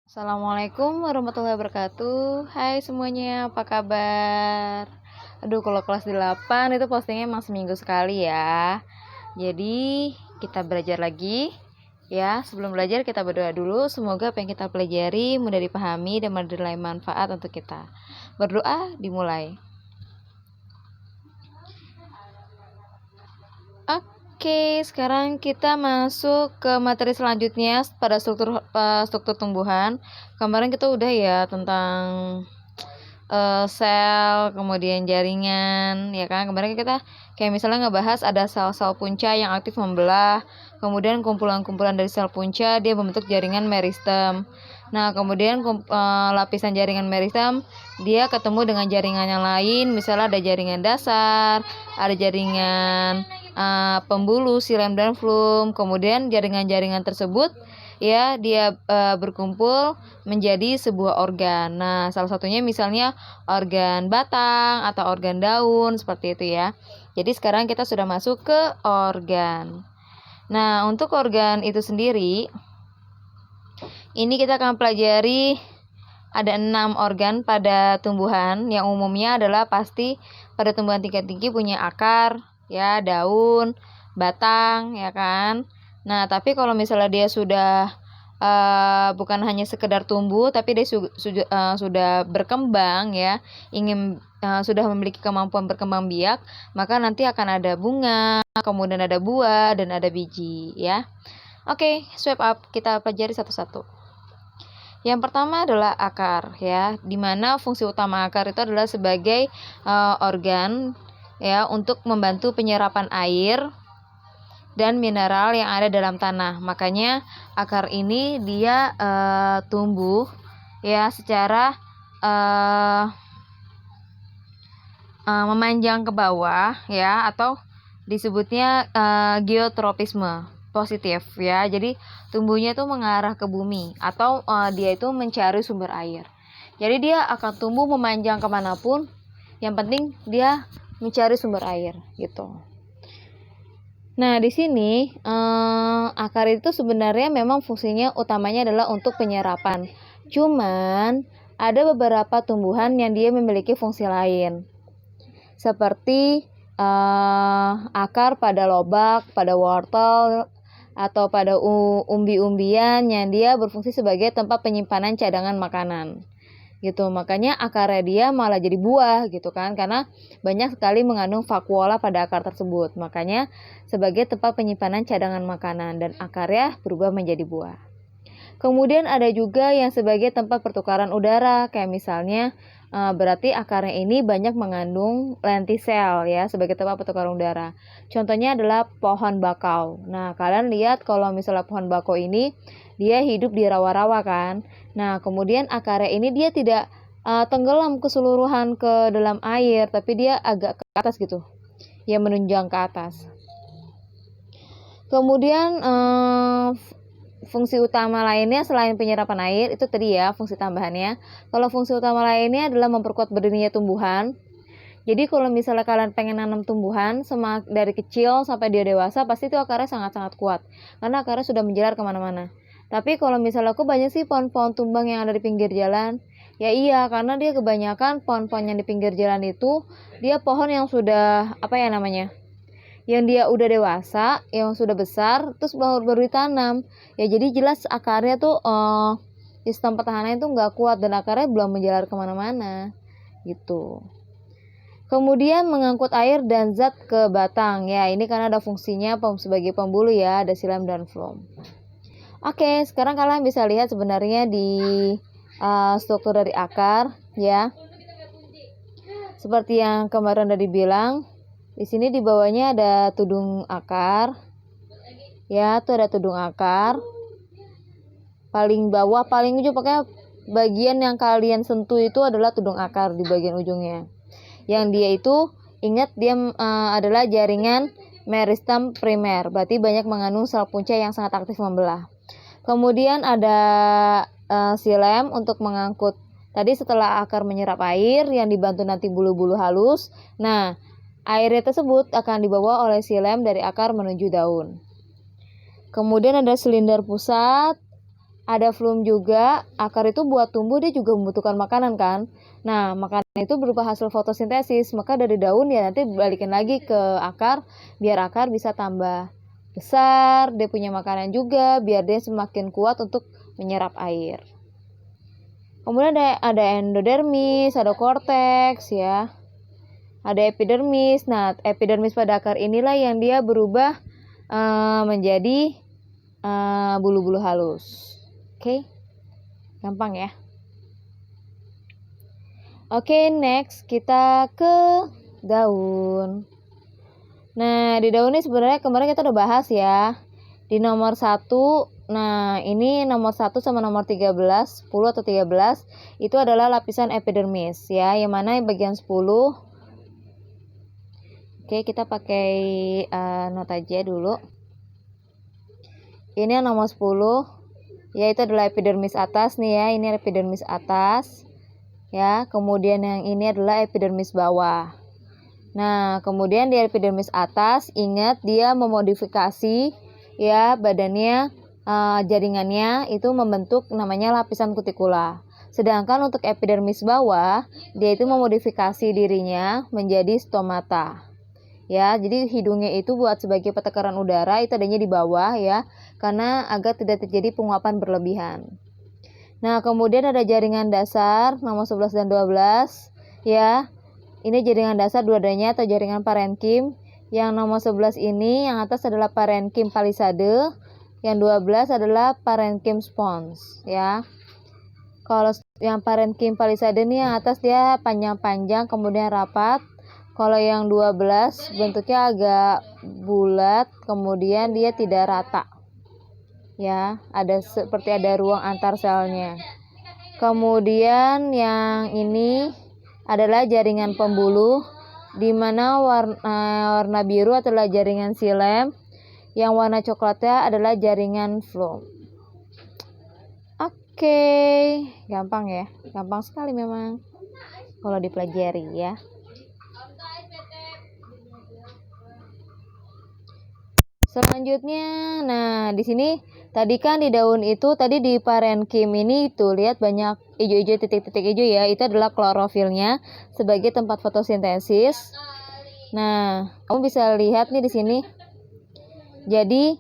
Assalamualaikum warahmatullahi wabarakatuh. Hai semuanya, apa kabar? Aduh, kalau kelas 8 itu postingnya emang seminggu sekali ya. Jadi, kita belajar lagi. Ya, sebelum belajar kita berdoa dulu. Semoga apa yang kita pelajari mudah dipahami dan bernilai manfaat untuk kita. Berdoa dimulai. Oke, sekarang kita masuk ke materi selanjutnya pada struktur tumbuhan. Kemarin kita udah ya tentang sel, kemudian jaringan, ya kan. Kemarin kita kayak misalnya ngebahas ada sel-sel punca yang aktif membelah, kemudian kumpulan-kumpulan dari sel punca dia membentuk jaringan meristem. Nah, kemudian lapisan jaringan meristem dia ketemu dengan jaringan yang lain, misalnya ada jaringan dasar, ada jaringan pembuluh, xilem dan flum. Kemudian jaringan-jaringan tersebut ya dia berkumpul menjadi sebuah organ. Nah, salah satunya misalnya organ batang atau organ daun seperti itu ya. Jadi sekarang kita sudah masuk ke organ. Nah, untuk organ itu sendiri ini kita akan pelajari ada 6 organ pada tumbuhan yang umumnya adalah pasti pada tumbuhan tingkat tinggi punya akar, ya, daun, batang, ya kan. Nah, tapi kalau misalnya dia sudah bukan hanya sekedar tumbuh, tapi dia sudah berkembang, ya, sudah memiliki kemampuan berkembang biak, maka nanti akan ada bunga, kemudian ada buah dan ada biji, ya. Oke, swipe up, kita pelajari satu-satu. Yang pertama adalah akar, ya, dimana fungsi utama akar itu adalah sebagai organ, ya, untuk membantu penyerapan air dan mineral yang ada dalam tanah. Makanya akar ini dia tumbuh, ya, secara memanjang ke bawah, ya, atau disebutnya geotropisme positif, ya. Jadi tumbuhnya itu mengarah ke bumi atau dia itu mencari sumber air. Jadi dia akan tumbuh memanjang kemanapun, yang penting dia mencari sumber air gitu. Nah, di sini akar itu sebenarnya memang fungsinya utamanya adalah untuk penyerapan. Cuman ada beberapa tumbuhan yang dia memiliki fungsi lain, seperti akar pada lobak, pada wortel, atau pada umbi-umbian yang dia berfungsi sebagai tempat penyimpanan cadangan makanan gitu. Makanya akarnya dia malah jadi buah gitu kan, karena banyak sekali mengandung vakuola pada akar tersebut. Makanya sebagai tempat penyimpanan cadangan makanan dan akarnya berubah menjadi buah. Kemudian ada juga yang sebagai tempat pertukaran udara, kayak misalnya berarti akarnya ini banyak mengandung lentisel, ya, sebagai tempat pertukaran udara. Contohnya adalah pohon bakau. Nah, kalian lihat kalau misalnya pohon bakau ini dia hidup di rawa-rawa kan. Nah, kemudian akarnya ini dia tidak tenggelam keseluruhan ke dalam air, tapi dia agak ke atas gitu, ya, menunjang ke atas. Kemudian fungsi utama lainnya selain penyerapan air itu tadi ya fungsi tambahannya. Kalau fungsi utama lainnya adalah memperkuat berdirinya tumbuhan. Jadi kalau misalnya kalian pengen nanam tumbuhan dari kecil sampai dia dewasa, pasti itu akarnya sangat-sangat kuat karena akarnya sudah menjalar kemana-mana. Tapi kalau misalnya aku banyak sih pohon-pohon tumbang yang ada di pinggir jalan, ya iya, karena dia kebanyakan pohon-pohon yang di pinggir jalan itu dia pohon yang sudah yang dia udah dewasa, yang sudah besar, terus baru ditanam. Ya jadi jelas akarnya tuh sistem pertahanannya tuh nggak kuat dan akarnya belum menjalar kemana-mana gitu. Kemudian mengangkut air dan zat ke batang. Ya, ini karena ada fungsinya sebagai pembuluh, ya, ada xilem dan flum. Oke, sekarang kalian bisa lihat sebenarnya di struktur dari akar, ya. Seperti yang kemarin udah dibilang, di sini di bawahnya ada tudung akar. Ya, tuh ada tudung akar. Paling bawah, paling ujung, pokoknya bagian yang kalian sentuh itu adalah tudung akar di bagian ujungnya. Yang dia itu, ingat dia adalah jaringan meristem primer. Berarti banyak mengandung sel punca yang sangat aktif membelah. Kemudian ada xilem untuk mengangkut. Tadi setelah akar menyerap air yang dibantu nanti bulu-bulu halus. Nah, airnya tersebut akan dibawa oleh xilem dari akar menuju daun. Kemudian ada silinder pusat ada flume juga. Akar itu buat tumbuh dia juga membutuhkan makanan kan. Nah, makanan itu berupa hasil fotosintesis. Maka dari daun ya nanti balikin lagi ke akar biar akar bisa tambah besar. Dia punya makanan juga biar dia semakin kuat untuk menyerap air. Kemudian ada endodermis, ada korteks ya. Ada epidermis. Nah, epidermis pada akar inilah yang dia berubah menjadi bulu-bulu halus. Oke, gampang ya. Oke, next kita ke daun. Nah, di daun ini sebenarnya kemarin kita udah bahas ya. Di nomor 1, nah ini nomor 1 sama nomor 13, 10 atau 13, itu adalah lapisan epidermis ya, yang mana bagian 10. Oke, kita pakai not aja dulu. Ini yang nomor 10. Yaitu adalah epidermis atas nih ya, ini epidermis atas ya, kemudian yang ini adalah epidermis bawah. Nah, kemudian di epidermis atas, ingat dia memodifikasi ya badannya, jaringannya itu membentuk namanya lapisan kutikula. Sedangkan untuk epidermis bawah, dia itu memodifikasi dirinya menjadi stomata. Ya, jadi hidungnya itu buat sebagai petekaran udara itu adanya di bawah ya, karena agar tidak terjadi penguapan berlebihan. Nah, kemudian ada jaringan dasar nomor 11 dan 12 ya. Ini jaringan dasar dua-duanya atau jaringan parenkim. Yang nomor 11 ini yang atas adalah parenkim palisade, yang 12 adalah parenkim spons ya. Kalau yang parenkim palisade ini yang atas dia panjang-panjang kemudian rapat. Kalau yang 12 bentuknya agak bulat, kemudian dia tidak rata. Ya, ada seperti ada ruang antar selnya. Kemudian yang ini adalah jaringan pembuluh, di mana warna biru adalah jaringan xilem, yang warna coklatnya adalah jaringan phloem. Oke, gampang ya, gampang sekali memang kalau dipelajari ya. Selanjutnya, nah di sini tadi kan di daun itu tadi di parenkim ini tuh lihat banyak hijau-hijau titik-titik hijau ya, itu adalah klorofilnya sebagai tempat fotosintesis. Nah, kamu bisa lihat nih di sini. Jadi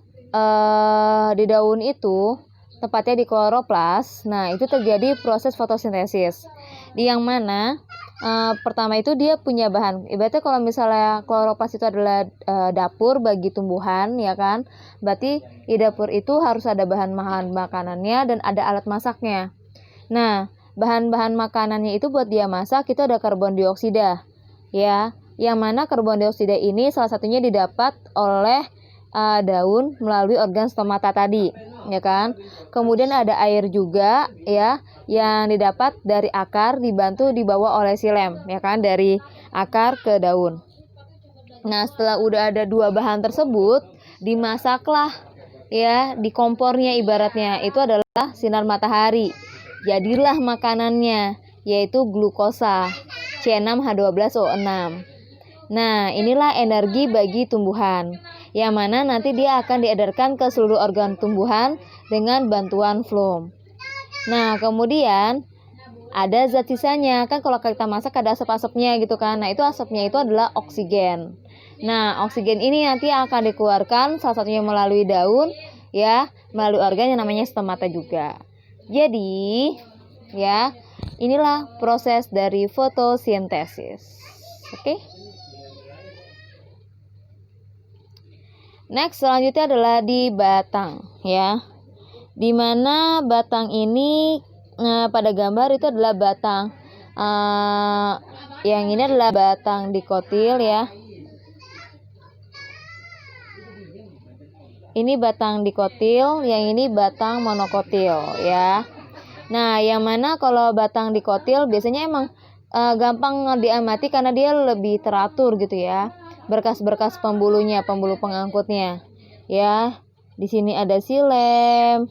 di daun itu tepatnya di kloroplas. Nah, itu terjadi proses fotosintesis. Di yang mana pertama itu dia punya bahan. Ibaratnya kalau misalnya kloroplas itu adalah dapur bagi tumbuhan ya kan. Berarti di dapur itu harus ada bahan-bahan makanannya dan ada alat masaknya. Nah, bahan-bahan makanannya itu buat dia masak itu ada karbon dioksida. Ya, yang mana karbon dioksida ini salah satunya didapat oleh daun melalui organ stomata tadi, ya kan? Kemudian ada air juga ya yang didapat dari akar dibantu dibawa oleh xilem, ya kan, dari akar ke daun. Nah, setelah udah ada dua bahan tersebut, dimasaklah ya di kompornya ibaratnya itu adalah sinar matahari. Jadilah makanannya yaitu glukosa C6H12O6. Nah, inilah energi bagi tumbuhan, yang mana nanti dia akan diedarkan ke seluruh organ tumbuhan dengan bantuan phloem. Nah, kemudian ada zat sisanya, kan kalau kita masak ada asap-asapnya gitu kan. Nah, itu asapnya itu adalah oksigen. Nah, oksigen ini nanti akan dikeluarkan salah satunya melalui daun, ya, melalui organ yang namanya stomata juga. Jadi, ya, inilah proses dari fotosintesis. Oke? Next, selanjutnya adalah di batang, ya. Dimana batang ini pada gambar itu adalah batang. Yang ini adalah batang dikotil, ya. Ini batang dikotil, yang ini batang monokotil, ya. Nah, yang mana kalau batang dikotil biasanya emang gampang diamati karena dia lebih teratur gitu ya. Berkas-berkas pembulunya, pembuluh pengangkutnya. Ya, di sini ada xilem.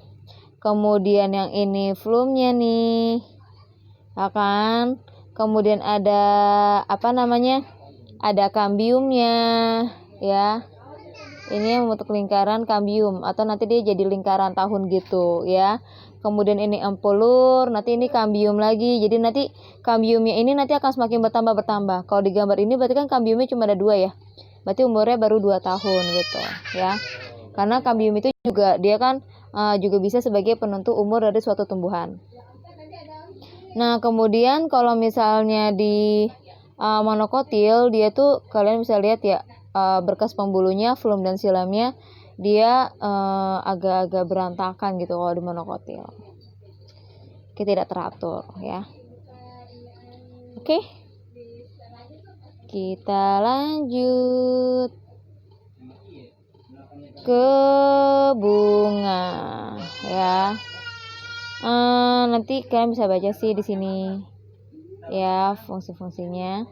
Kemudian yang ini phloemnya nih. Akan kemudian ada apa namanya? Ada kambiumnya, ya. Ini yang membentuk lingkaran kambium atau nanti dia jadi lingkaran tahun gitu ya. Kemudian ini empulur, nanti ini kambium lagi. Jadi nanti kambiumnya ini nanti akan semakin bertambah. Kalau di gambar ini berarti kan kambiumnya cuma ada 2 ya. Berarti umurnya baru 2 tahun gitu ya. Karena kambium itu juga dia kan juga bisa sebagai penentu umur dari suatu tumbuhan. Nah, kemudian kalau misalnya di monokotil, dia tuh kalian bisa lihat ya, berkas pembulunya, filum dan silamnya dia agak-agak berantakan gitu kalau di monokotil. Oke, tidak teratur ya. Oke. Kita lanjut ke bunga ya. Nanti kalian bisa baca sih di sini ya fungsi-fungsinya.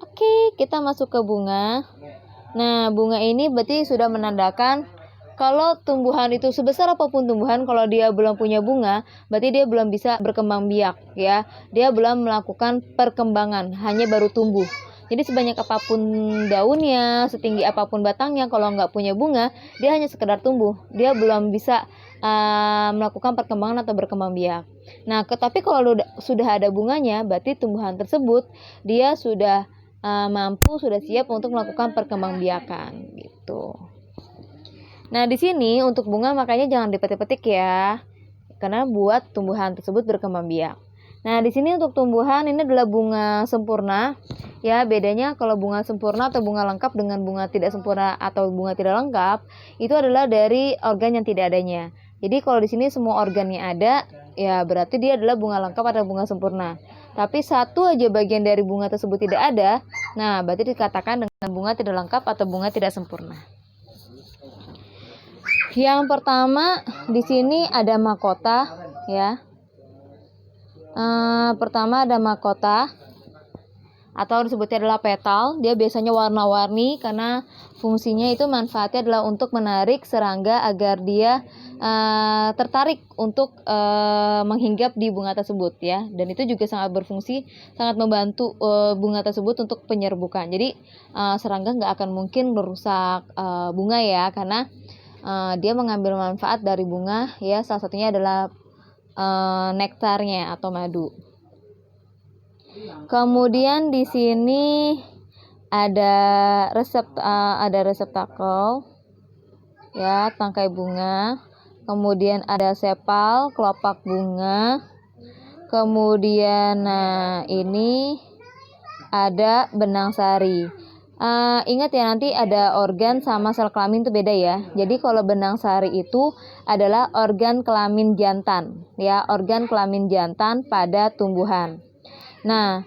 Oke, kita masuk ke bunga. Nah, bunga ini berarti sudah menandakan kalau tumbuhan itu sebesar apapun tumbuhan, kalau dia belum punya bunga, berarti dia belum bisa berkembang biak ya. Dia belum melakukan perkembangan, hanya baru tumbuh. Jadi sebanyak apapun daunnya, setinggi apapun batangnya, kalau nggak punya bunga, dia hanya sekedar tumbuh. Dia belum bisa melakukan perkembangan atau berkembang biak. Nah, tapi kalau sudah ada bunganya, berarti tumbuhan tersebut dia sudah mampu, sudah siap untuk melakukan perkembangbiakan gitu. Nah, di sini untuk bunga makanya jangan dipetik-petik ya, karena buat tumbuhan tersebut berkembang biak. Nah, di sini untuk tumbuhan ini adalah bunga sempurna. Ya, bedanya kalau bunga sempurna atau bunga lengkap dengan bunga tidak sempurna atau bunga tidak lengkap, itu adalah dari organ yang tidak adanya. Jadi kalau di sini semua organnya ada, ya berarti dia adalah bunga lengkap atau bunga sempurna. Tapi satu aja bagian dari bunga tersebut tidak ada, nah berarti dikatakan dengan bunga tidak lengkap atau bunga tidak sempurna. Yang pertama di sini ada mahkota ya. Pertama ada mahkota atau disebutnya adalah petal. Dia biasanya warna-warni karena fungsinya itu manfaatnya adalah untuk menarik serangga agar dia tertarik untuk menghinggap di bunga tersebut ya. Dan itu juga sangat berfungsi, sangat membantu bunga tersebut untuk penyerbukan. Jadi serangga nggak akan mungkin merusak bunga ya, karena dia mengambil manfaat dari bunga ya. Salah satunya adalah nektarnya atau madu. Kemudian di sini ada reseptakel ya, tangkai bunga. Kemudian ada sepal, kelopak bunga. Kemudian ini ada benang sari. Ingat ya, nanti ada organ sama sel kelamin itu beda ya. Jadi kalau benang sari itu adalah organ kelamin jantan ya, organ kelamin jantan pada tumbuhan. Nah,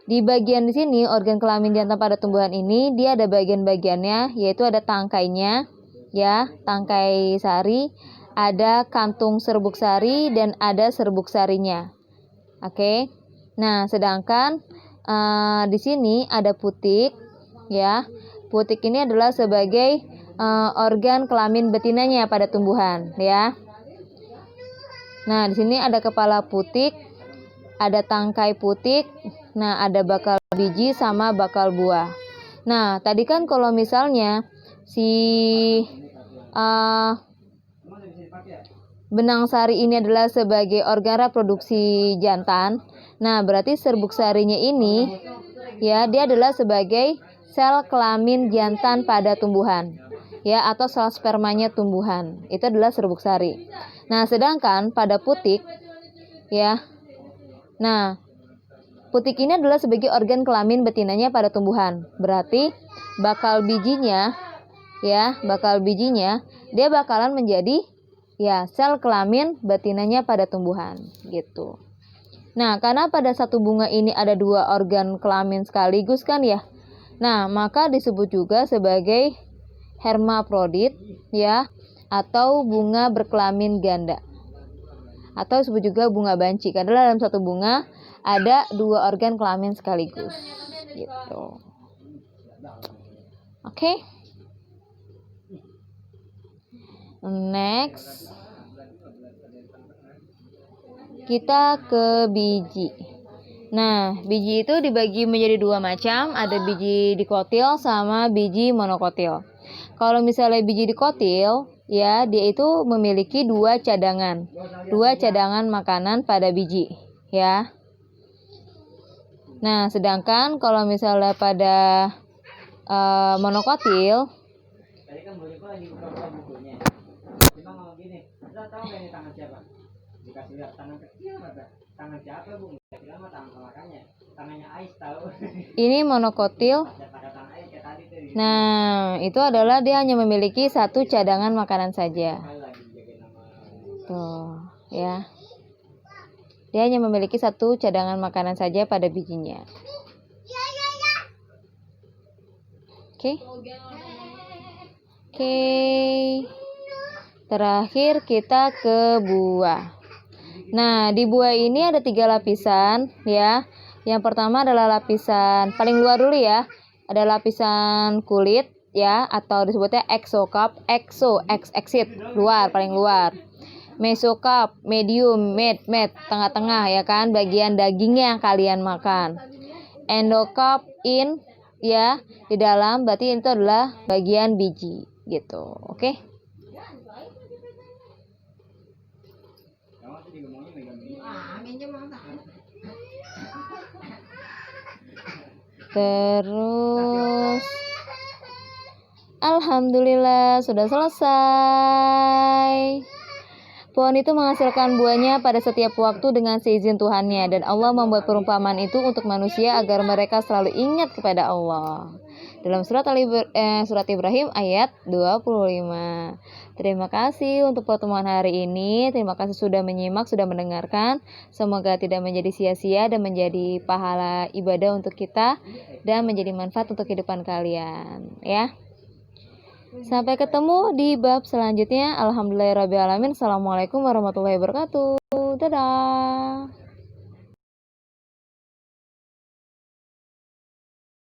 di bagian di sini organ kelamin jantan pada tumbuhan ini dia ada bagian-bagiannya, yaitu ada tangkainya ya, tangkai sari, ada kantung serbuk sari dan ada serbuk sarinya. Oke. Nah, sedangkan di sini ada putik ya. Putik ini adalah sebagai organ kelamin betinanya pada tumbuhan ya. Nah, di sini ada kepala putik, ada tangkai putik, nah ada bakal biji sama bakal buah. Nah, tadi kan kalau misalnya si benang sari ini adalah sebagai organ reproduksi jantan, nah berarti serbuk sarinya ini ya, dia adalah sebagai sel kelamin jantan pada tumbuhan ya, atau sel spermanya tumbuhan. Itu adalah serbuk sari. Nah, sedangkan pada putik ya, nah putik ini adalah sebagai organ kelamin betinanya pada tumbuhan. Berarti bakal bijinya ya, bakal bijinya dia bakalan menjadi ya sel kelamin betinanya pada tumbuhan gitu. Nah, karena pada satu bunga ini ada 2 organ kelamin sekaligus kan ya. Nah, maka disebut juga sebagai hermafrodit ya, atau bunga berkelamin ganda. Atau disebut juga bunga banci, karena dalam satu bunga ada 2 organ kelamin sekaligus gitu. Oke. Next, kita ke biji. Nah, biji itu dibagi menjadi dua macam, ada biji dikotil sama biji monokotil. Kalau misalnya biji dikotil, ya dia itu memiliki dua cadangan makanan pada biji, ya. Nah, sedangkan kalau misalnya pada monokotil, ini monokotil. Nah, itu adalah dia hanya memiliki satu cadangan makanan saja. Tuh, ya. Dia hanya memiliki satu cadangan makanan saja pada bijinya. Oke. Oke. Terakhir kita ke buah. Nah, di buah ini ada 3 lapisan, ya. Yang pertama adalah lapisan paling luar dulu ya. Ada lapisan kulit, ya, atau disebutnya exocarp, exit, luar, paling luar. Mesocarp, medium, mid, tengah-tengah, ya kan, bagian dagingnya yang kalian makan. Endocarp, in, ya, di dalam, berarti itu adalah bagian biji, gitu. Oke. Terus alhamdulillah sudah selesai. Pohon itu menghasilkan buahnya pada setiap waktu dengan seizin Tuhannya, dan Allah membuat perumpamaan itu untuk manusia agar mereka selalu ingat kepada Allah. Dalam surat Ibrahim ayat 25. Terima kasih untuk pertemuan hari ini. Terima kasih sudah menyimak, sudah mendengarkan. Semoga tidak menjadi sia-sia dan menjadi pahala ibadah untuk kita dan menjadi manfaat untuk kehidupan kalian, ya. Sampai ketemu di bab selanjutnya. Alhamdulillahirabbil alamin. Assalamualaikum warahmatullahi wabarakatuh. Dadah.